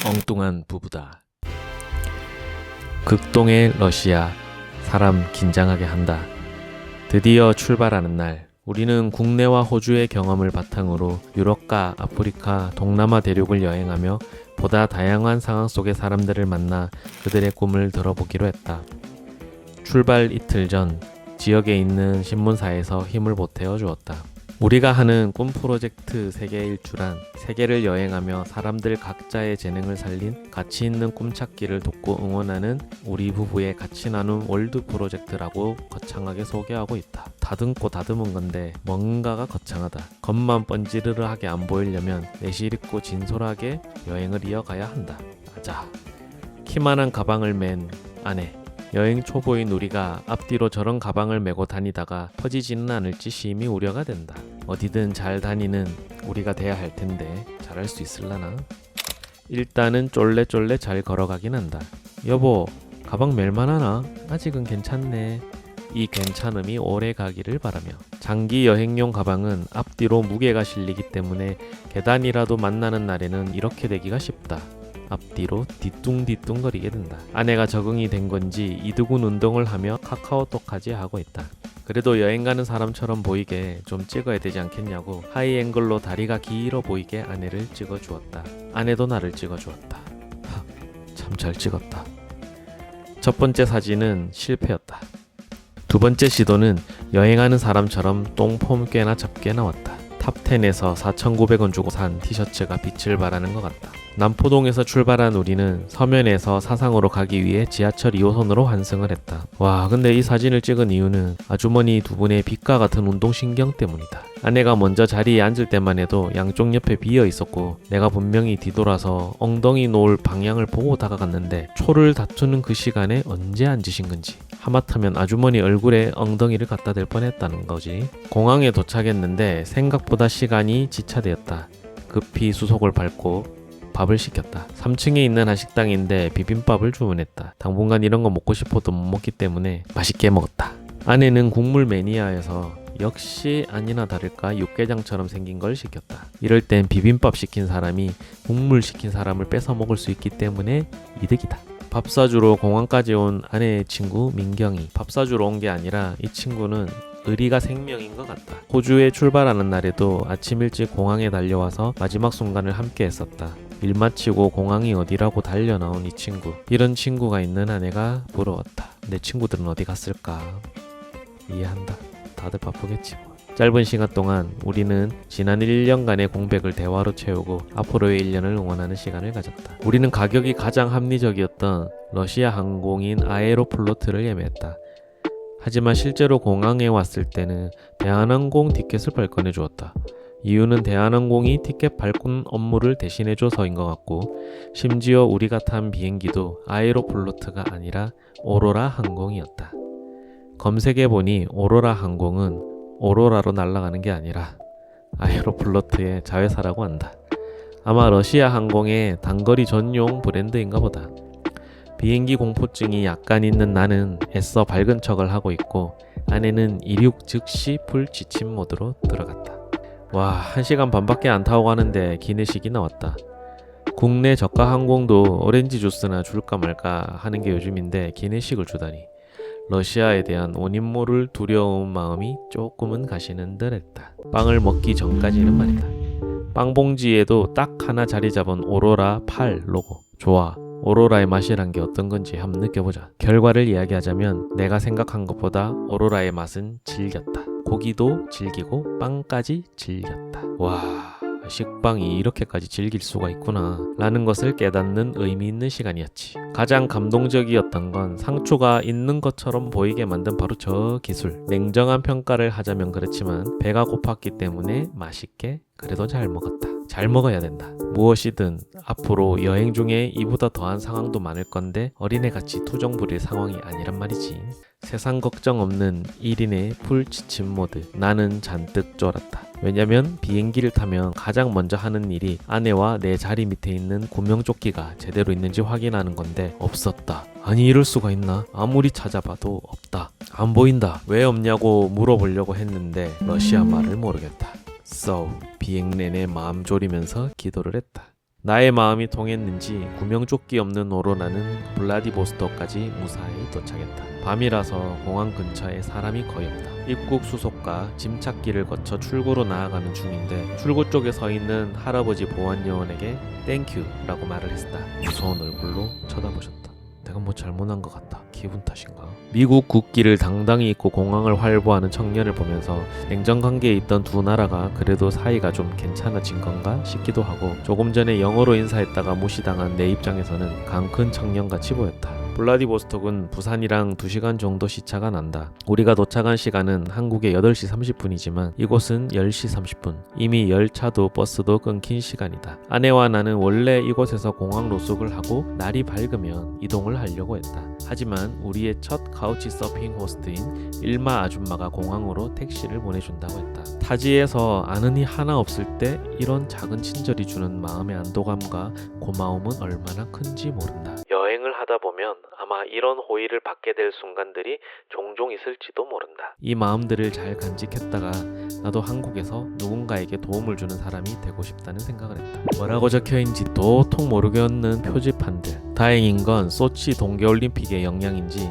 엉뚱한 부부다. 극동의 러시아, 사람 긴장하게 한다. 드디어 출발하는 날, 우리는 국내와 호주의 경험을 바탕으로 유럽과 아프리카, 동남아 대륙을 여행하며 보다 다양한 상황 속의 사람들을 만나 그들의 꿈을 들어보기로 했다. 출발 이틀 전, 지역에 있는 신문사에서 힘을 보태어 주었다. 우리가 하는 꿈 프로젝트 세계 일주란 세계를 여행하며 사람들 각자의 재능을 살린 가치 있는 꿈찾기를 돕고 응원하는 우리 부부의 가치 나눔 월드 프로젝트라고 거창하게 소개하고 있다. 다듬고 다듬은 건데 뭔가가 거창하다. 겉만 번지르르하게 안 보이려면 내실 있고 진솔하게 여행을 이어가야 한다. 아자. 키만한 가방을 맨 아내. 여행 초보인 우리가 앞뒤로 저런 가방을 메고 다니다가 퍼지지는 않을지 심히 우려가 된다. 어디든 잘 다니는 우리가 돼야 할 텐데 잘할 수 있을라나? 일단은 쫄래쫄래 잘 걸어가긴 한다. 여보, 가방 멜만하나? 아직은 괜찮네. 이 괜찮음이 오래 가기를 바라며. 장기 여행용 가방은 앞뒤로 무게가 실리기 때문에 계단이라도 만나는 날에는 이렇게 되기가 쉽다. 앞뒤로 뒤뚱뒤뚱거리게 된다. 아내가 적응이 된 건지 이두근 운동을 하며 카카오톡까지 하고 있다. 그래도 여행 가는 사람처럼 보이게 좀 찍어야 되지 않겠냐고 하이앵글로 다리가 길어 보이게 아내를 찍어주었다. 아내도 나를 찍어주었다. 참 잘 찍었다. 첫 번째 사진은 실패였다. 두 번째 시도는 여행하는 사람처럼 똥폼 꽤나 잡게 나왔다. 탑10에서 4,900원 주고 산 티셔츠가 빛을 발하는 것 같다. 남포동에서 출발한 우리는 서면에서 사상으로 가기 위해 지하철 2호선으로 환승을 했다. 와, 근데 이 사진을 찍은 이유는 아주머니 두 분의 빛과 같은 운동신경 때문이다. 아내가 먼저 자리에 앉을 때만 해도 양쪽 옆에 비어 있었고 내가 분명히 뒤돌아서 엉덩이 놓을 방향을 보고 다가갔는데 초를 다투는 그 시간에 언제 앉으신 건지 하마터면 아주머니 얼굴에 엉덩이를 갖다 댈 뻔했다는 거지. 공항에 도착했는데 생각보다 시간이 지체되었다. 급히 수속을 밟고 밥을 시켰다. 3층에 있는 한식당인데 비빔밥을 주문했다. 당분간 이런 거 먹고 싶어도 못 먹기 때문에 맛있게 먹었다. 아내는 국물 매니아여서 역시 아니나 다를까 육개장처럼 생긴 걸 시켰다. 이럴 땐 비빔밥 시킨 사람이 국물 시킨 사람을 뺏어 먹을 수 있기 때문에 이득이다. 밥 사주러 공항까지 온 아내의 친구 민경이. 밥 사주러 온 게 아니라 이 친구는 의리가 생명인 것 같다. 호주에 출발하는 날에도 아침 일찍 공항에 달려와서 마지막 순간을 함께 했었다. 일 마치고 공항이 어디라고 달려 나온 이 친구. 이런 친구가 있는 아내가 부러웠다. 내 친구들은 어디 갔을까? 이해한다. 다들 바쁘겠지 뭐. 짧은 시간 동안 우리는 지난 1년간의 공백을 대화로 채우고 앞으로의 1년을 응원하는 시간을 가졌다. 우리는 가격이 가장 합리적이었던 러시아 항공인 아에로플로트를 예매했다. 하지만 실제로 공항에 왔을 때는 대한항공 티켓을 발권해 주었다. 이유는 대한항공이 티켓 발권 업무를 대신해줘서인 것 같고 심지어 우리가 탄 비행기도 아에로플로트가 아니라 오로라 항공이었다. 검색해보니 오로라 항공은 오로라로 날아가는 게 아니라 아에로플로트의 자회사라고 한다. 아마 러시아 항공의 단거리 전용 브랜드인가 보다. 비행기 공포증이 약간 있는 나는 애써 밝은 척을 하고 있고 아내는 이륙 즉시 풀 지침 모드로 들어갔다. 와, 1시간 반밖에 안 타고 가는데 기내식이 나왔다. 국내 저가 항공도 오렌지 주스나 줄까 말까 하는 게 요즘인데 기내식을 주다니. 러시아에 대한 원인 모를 두려운 마음이 조금은 가시는 듯 했다. 빵을 먹기 전까지는 말이다. 빵 봉지에도 딱 하나 자리 잡은 오로라 8 로고. 좋아. 오로라의 맛이란 게 어떤 건지 한번 느껴보자. 결과를 이야기하자면 내가 생각한 것보다 오로라의 맛은 질겼다. 고기도 질기고 빵까지 질겼다. 와, 식빵이 이렇게까지 질길 수가 있구나 라는 것을 깨닫는 의미 있는 시간이었지. 가장 감동적이었던 건 상추가 있는 것처럼 보이게 만든 바로 저 기술. 냉정한 평가를 하자면 그렇지만 배가 고팠기 때문에 맛있게 그래도 잘 먹었다. 잘 먹어야 된다. 무엇이든 앞으로 여행 중에 이보다 더한 상황도 많을 건데 어린애같이 투정 부릴 상황이 아니란 말이지. 세상 걱정 없는 1인의 풀 지침 모드. 나는 잔뜩 쫄았다. 왜냐면 비행기를 타면 가장 먼저 하는 일이 아내와 내 자리 밑에 있는 구명조끼가 제대로 있는지 확인하는 건데 없었다. 아니 이럴 수가 있나? 아무리 찾아봐도 없다. 안 보인다. 왜 없냐고 물어보려고 했는데 러시아 말을 모르겠다. So 비행 내내 마음 졸이면서 기도를 했다. 나의 마음이 통했는지 구명조끼 없는 오로라는 블라디보스토크까지 무사히 도착했다. 밤이라서 공항 근처에 사람이 거의 없다. 입국 수속과 짐 찾기를 거쳐 출구로 나아가는 중인데 출구 쪽에 서 있는 할아버지 보안요원에게 땡큐라고 말을 했다. 무서운 얼굴로 쳐다보셨다. 내가 뭐 잘못한 것 같다. 기분 탓인가? 미국 국기를 당당히 입고 공항을 활보하는 청년을 보면서 냉전 관계에 있던 두 나라가 그래도 사이가 좀 괜찮아진 건가 싶기도 하고 조금 전에 영어로 인사했다가 무시당한 내 입장에서는 강 큰 청년같이 보였다. 블라디보스톡은 부산이랑 2시간 정도 시차가 난다. 우리가 도착한 시간은 한국의 8시 30분이지만 이곳은 10시 30분. 이미 열차도 버스도 끊긴 시간이다. 아내와 나는 원래 이곳에서 공항 노숙을 하고 날이 밝으면 이동을 하려고 했다. 하지만 우리의 첫 카우치 서핑 호스트인 일마 아줌마가 공항으로 택시를 보내준다고 했다. 타지에서 아는 이 하나 없을 때 이런 작은 친절이 주는 마음의 안도감과 고마움은 얼마나 큰지 모른다. 여행을 하다 보면 아마 이런 호의를 받게 될 순간들이 종종 있을지도 모른다. 이 마음들을 잘 간직했다가 나도 한국에서 누군가에게 도움을 주는 사람이 되고 싶다는 생각을 했다. 뭐라고 적혀있는지 도통 모르겠는 표지판들. 다행인 건 소치 동계올림픽의 영향인지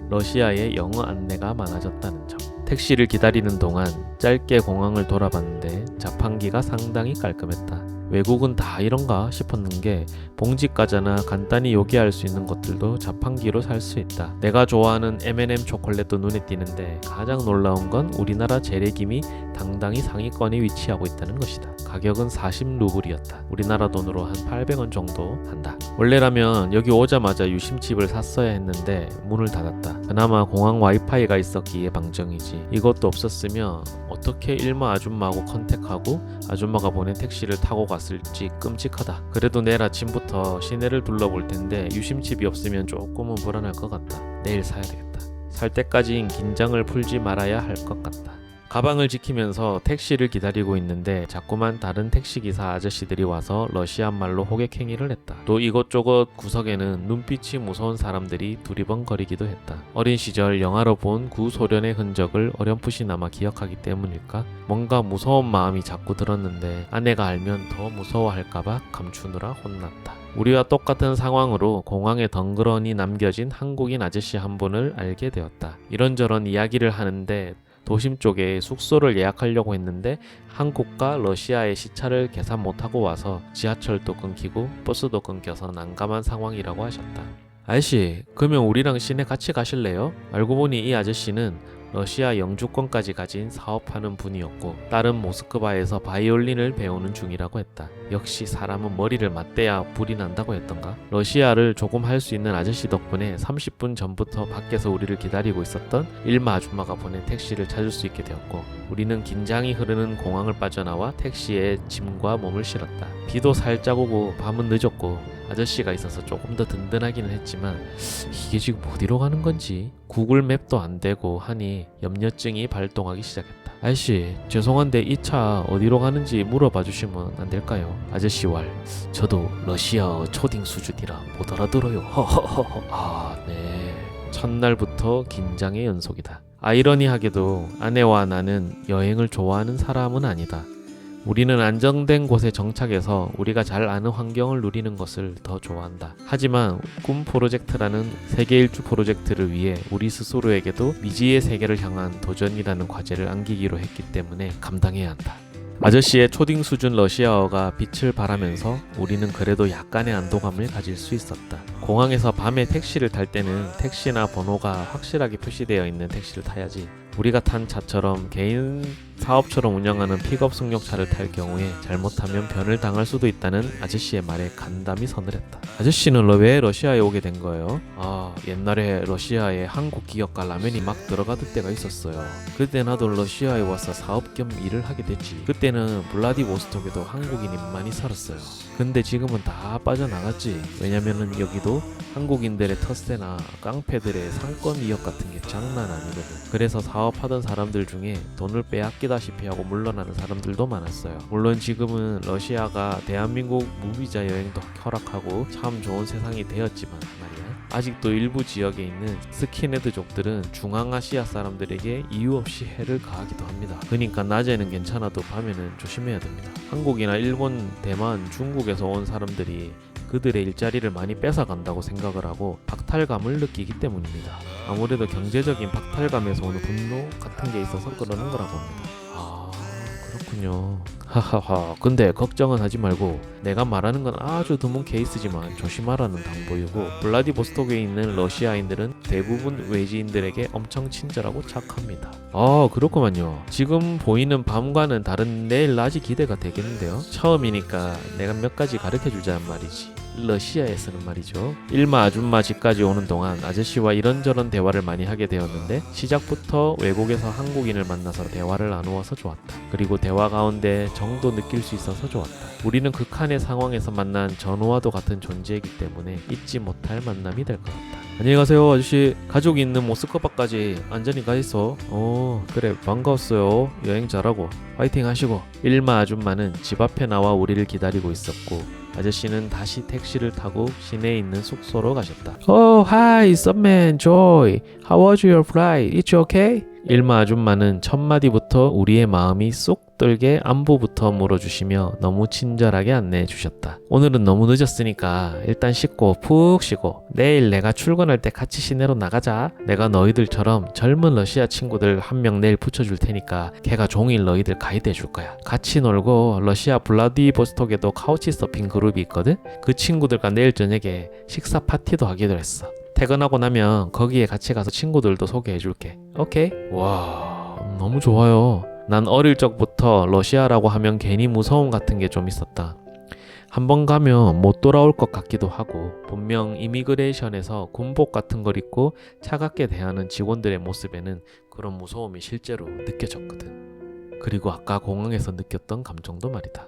러시아에 영어 안내가 많아졌다는 점. 택시를 기다리는 동안 짧게 공항을 돌아봤는데 자판기가 상당히 깔끔했다. 외국은 다 이런가 싶었는게 봉지 과자나 간단히 요기할 수 있는 것들도 자판기로 살 수 있다. 내가 좋아하는 M&M 초콜릿도 눈에 띄는데 가장 놀라운 건 우리나라 재래김이 당당히 상위권에 위치하고 있다는 것이다. 가격은 40루블이었다. 우리나라 돈으로 한 800원 정도 한다. 원래라면 여기 오자마자 유심칩을 샀어야 했는데 문을 닫았다. 그나마 공항 와이파이가 있었기에 방정이지. 이것도 없었으면 어떻게 일마 아줌마하고 컨택하고 아줌마가 보낸 택시를 타고 갔을지 끔찍하다. 그래도 내일 아침부터 시내를 둘러볼 텐데 유심칩이 없으면 조금은 불안할 것 같다. 내일 사야 되겠다. 살 때까지는 긴장을 풀지 말아야 할 것 같다. 가방을 지키면서 택시를 기다리고 있는데 자꾸만 다른 택시기사 아저씨들이 와서 러시아 말로 호객 행위를 했다. 또 이것저것 구석에는 눈빛이 무서운 사람들이 두리번거리기도 했다. 어린 시절 영화로 본 구소련의 흔적을 어렴풋이나마 기억하기 때문일까? 뭔가 무서운 마음이 자꾸 들었는데 아내가 알면 더 무서워할까봐 감추느라 혼났다. 우리와 똑같은 상황으로 공항에 덩그러니 남겨진 한국인 아저씨 한 분을 알게 되었다. 이런저런 이야기를 하는데 도심 쪽에 숙소를 예약하려고 했는데 한국과 러시아의 시차를 계산 못하고 와서 지하철도 끊기고 버스도 끊겨서 난감한 상황이라고 하셨다. 아저씨, 그러면 우리랑 시내 같이 가실래요? 알고 보니 이 아저씨는 러시아 영주권까지 가진 사업하는 분이었고 딸은 모스크바에서 바이올린을 배우는 중이라고 했다. 역시 사람은 머리를 맞대야 불이 난다고 했던가? 러시아를 조금 할 수 있는 아저씨 덕분에 30분 전부터 밖에서 우리를 기다리고 있었던 일마 아줌마가 보낸 택시를 찾을 수 있게 되었고 우리는 긴장이 흐르는 공항을 빠져나와 택시에 짐과 몸을 실었다. 비도 살짝 오고 밤은 늦었고 아저씨가 있어서 조금 더 든든하기는 했지만 이게 지금 어디로 가는 건지 구글 맵도 안 되고 하니 염려증이 발동하기 시작했다. 아저씨, 죄송한데 이 차 어디로 가는지 물어봐 주시면 안 될까요? 아저씨 왈, 저도 러시아 초딩 수준이라 못 알아들어요. 허허허허. 아, 네. 첫날부터 긴장의 연속이다. 아이러니하게도 아내와 나는 여행을 좋아하는 사람은 아니다. 우리는 안정된 곳에 정착해서 우리가 잘 아는 환경을 누리는 것을 더 좋아한다. 하지만 꿈 프로젝트라는 세계 일주 프로젝트를 위해 우리 스스로에게도 미지의 세계를 향한 도전이라는 과제를 안기기로 했기 때문에 감당해야 한다. 아저씨의 초딩 수준 러시아어가 빛을 발하면서 우리는 그래도 약간의 안도감을 가질 수 있었다. 공항에서 밤에 택시를 탈 때는 택시나 번호가 확실하게 표시되어 있는 택시를 타야지. 우리가 탄 차처럼 개인 사업처럼 운영하는 픽업 승용차를 탈 경우에 잘못하면 변을 당할 수도 있다는 아저씨의 말에 간담이 서늘했다. 아저씨는 왜 러시아에 오게 된 거예요? 아, 옛날에 러시아에 한국 기업가 라면이 막 들어가던 때가 있었어요. 그때 나도 러시아에 와서 사업 겸 일을 하게 됐지. 그때는 블라디보스톡에도 한국인이 많이 살았어요. 근데 지금은 다 빠져나갔지. 왜냐면은 여기도 한국인들의 텃세나 깡패들의 상권 위협 같은 게 장난 아니거든. 그래서 사업하던 사람들 중에 돈을 빼앗기다시피 하고 물러나는 사람들도 많았어요. 물론 지금은 러시아가 대한민국 무비자 여행도 허락하고 참 좋은 세상이 되었지만 말이야. 아직도 일부 지역에 있는 스킨헤드족들은 중앙아시아 사람들에게 이유 없이 해를 가하기도 합니다. 그러니까 낮에는 괜찮아도 밤에는 조심해야 됩니다. 한국이나 일본, 대만, 중국에서 온 사람들이 그들의 일자리를 많이 뺏어간다고 생각을 하고 박탈감을 느끼기 때문입니다. 아무래도 경제적인 박탈감에서 오는 분노 같은 게 있어서 그러는 거라고 합니다. 아, 그렇군요. 하하하. 근데 걱정은 하지 말고, 내가 말하는 건 아주 드문 케이스지만 조심하라는 당부이고, 블라디보스톡에 있는 러시아인들은 대부분 외지인들에게 엄청 친절하고 착합니다. 아, 그렇구만요. 지금 보이는 밤과는 다른 내일 낮이 기대가 되겠는데요. 처음이니까 내가 몇 가지 가르쳐 주자는 말이지. 러시아에서는 말이죠. 일마 아줌마 집까지 오는 동안 아저씨와 이런저런 대화를 많이 하게 되었는데, 시작부터 외국에서 한국인을 만나서 대화를 나누어서 좋았다. 그리고 대화 가운데 정도 느낄 수 있어서 좋았다. 우리는 극한의 상황에서 만난 전우와도 같은 존재이기 때문에 잊지 못할 만남이 될 것 같다. 안녕히 가세요, 아저씨. 가족이 있는 모스크바까지 안전히 가 있어. 그래, 반가웠어요. 여행 잘하고 파이팅 하시고. 일마 아줌마는 집 앞에 나와 우리를 기다리고 있었고, 아저씨는 다시 택시를 타고 시내에 있는 숙소로 가셨다. Oh, hi, Subman, Joy. How was your flight? It's okay? 일마 아줌마는 첫 마디부터 우리의 마음이 쏙 들게 안부부터 물어주시며 너무 친절하게 안내해 주셨다. 오늘은 너무 늦었으니까 일단 씻고 푹 쉬고 내일 내가 출근할 때 같이 시내로 나가자. 내가 너희들처럼 젊은 러시아 친구들 한 명 내일 붙여줄 테니까 걔가 종일 너희들 가이드 해줄 거야. 같이 놀고 러시아 블라디보스톡에도 카우치 서핑 그룹이 있거든. 그 친구들과 내일 저녁에 식사 파티도 하기로 했어. 퇴근하고 나면 거기에 같이 가서 친구들도 소개해줄게. 오케이? 와, 너무 좋아요. 난 어릴 적부터 러시아라고 하면 괜히 무서움 같은 게 좀 있었다. 한번 가면 못 돌아올 것 같기도 하고, 분명 이미그레이션에서 군복 같은 걸 입고 차갑게 대하는 직원들의 모습에는 그런 무서움이 실제로 느껴졌거든. 그리고 아까 공항에서 느꼈던 감정도 말이다.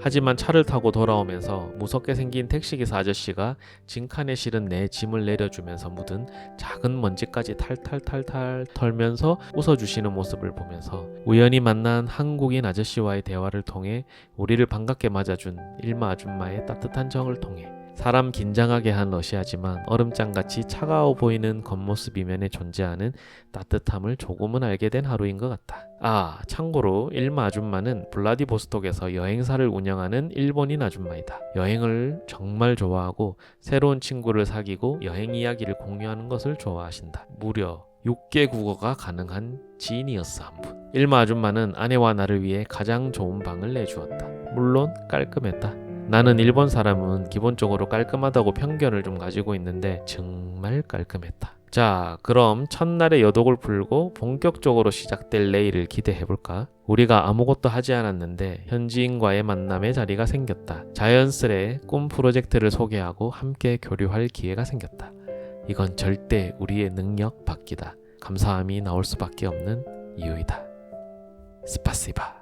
하지만 차를 타고 돌아오면서 무섭게 생긴 택시기사 아저씨가 짐칸에 실은 내 짐을 내려주면서 묻은 작은 먼지까지 탈탈탈탈 털면서 웃어주시는 모습을 보면서, 우연히 만난 한국인 아저씨와의 대화를 통해 우리를 반갑게 맞아준 일마 아줌마의 따뜻한 정을 통해 사람 긴장하게 한 러시아지만 얼음장같이 차가워 보이는 겉모습 이면에 존재하는 따뜻함을 조금은 알게 된 하루인 것 같다. 아, 참고로 일마 아줌마는 블라디보스톡에서 여행사를 운영하는 일본인 아줌마이다. 여행을 정말 좋아하고 새로운 친구를 사귀고 여행 이야기를 공유하는 것을 좋아하신다. 무려 6개 국어가 가능한 지인이었어, 한 분. 일마 아줌마는 아내와 나를 위해 가장 좋은 방을 내주었다. 물론 깔끔했다. 나는 일본 사람은 기본적으로 깔끔하다고 편견을 좀 가지고 있는데 정말 깔끔했다. 자, 그럼 첫날의 여독을 풀고 본격적으로 시작될 내일을 기대해볼까? 우리가 아무것도 하지 않았는데 현지인과의 만남의 자리가 생겼다. 자연스레 꿈 프로젝트를 소개하고 함께 교류할 기회가 생겼다. 이건 절대 우리의 능력 밖이다. 감사함이 나올 수밖에 없는 이유이다. 스파시바.